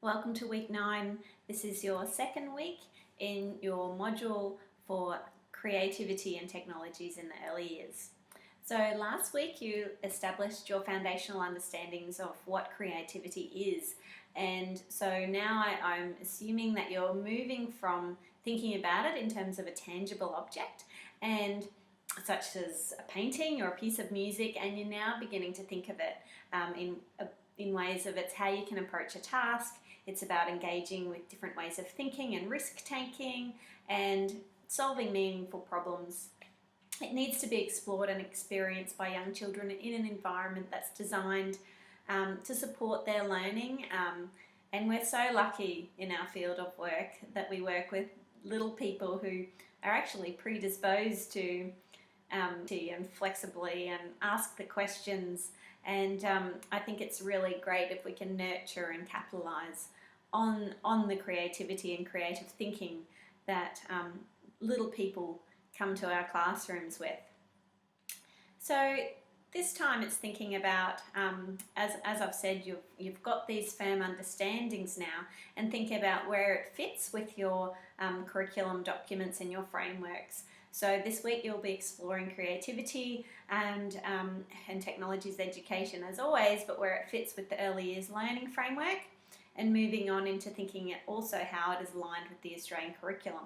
Welcome to week 9. This is your second week in your module for creativity and technologies in the early years. So last week you established your foundational understandings of what creativity is, and so now I'm assuming that you're moving from thinking about it in terms of a tangible object and such as a painting or a piece of music, and you're now beginning to think of it in ways of it's how you can approach a task. It's about engaging with different ways of thinking and risk taking and solving meaningful problems. It needs to be explored and experienced by young children in an environment that's designed to support their learning. And we're so lucky in our field of work that we work with little people who are actually predisposed to and flexibly and ask the questions. And I think it's really great if we can nurture and capitalise on the creativity and creative thinking that little people come to our classrooms with. So this time it's thinking about, as I've said, you've got these firm understandings now, and think about where it fits with your curriculum documents and your frameworks. So this week you'll be exploring creativity and technologies education as always, but where it fits with the early years learning framework, and moving on into thinking also how it is aligned with the Australian curriculum.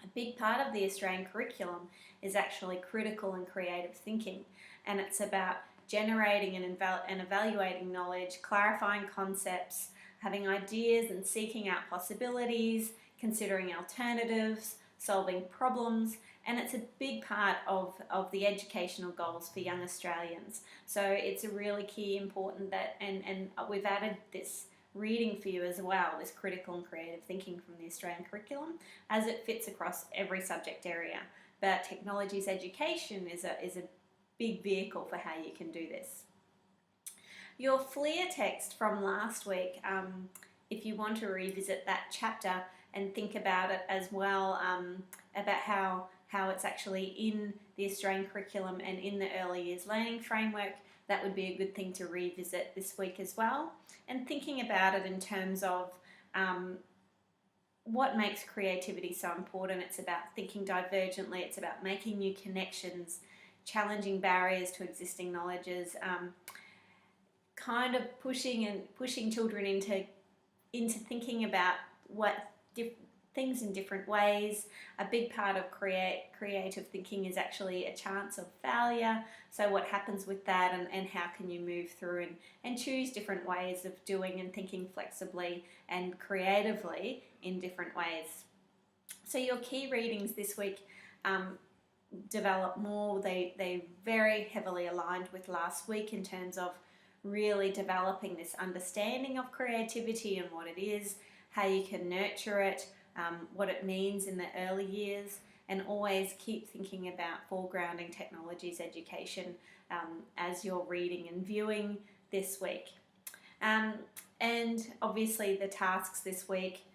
A big part of the Australian curriculum is actually critical and creative thinking, and it's about generating and evaluating knowledge, clarifying concepts, having ideas and seeking out possibilities, considering alternatives, solving problems, and it's a big part of the educational goals for young Australians. So it's a really key, important that, and we've added this reading for you as well, this critical and creative thinking from the Australian curriculum, as it fits across every subject area. But technologies education is a big vehicle for how you can do this. Your FLIR text from last week, if you want to revisit that chapter and think about it as well, about how it's actually in the Australian curriculum and in the early years learning framework, that would be a good thing to revisit this week as well. And thinking about it in terms of what makes creativity so important. It's about thinking divergently, it's about making new connections, challenging barriers to existing knowledges, kind of pushing children into thinking about things in different ways. A big part of creative thinking is actually a chance of failure. So what happens with that, and how can you move through and choose different ways of doing and thinking flexibly and creatively in different ways. So your key readings this week develop more. They very heavily aligned with last week in terms of really developing this understanding of creativity and what it is, how you can nurture it, what it means in the early years, and always keep thinking about foregrounding technologies education as you're reading and viewing this week. And obviously the tasks this week,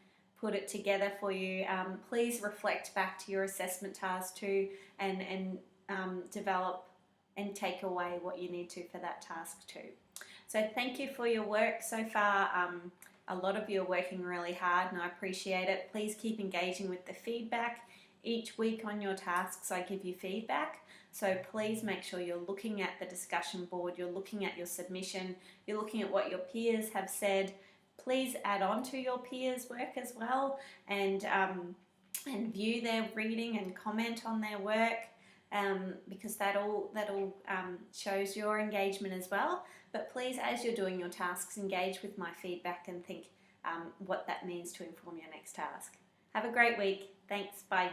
put it together for you. Please reflect back to your assessment task too, and develop and take away what you need to for that task too. So thank you for your work so far. A lot of you are working really hard and I appreciate it. Please keep engaging with the feedback. Each week on your tasks I give you feedback, so please make sure you're looking at the discussion board, you're looking at your submission, you're looking at what your peers have said. Please add on to your peers' work as well, and view their reading and comment on their work, because that all shows your engagement as well. But please, as you're doing your tasks, engage with my feedback and think what that means to inform your next task. Have a great week. Thanks. Bye.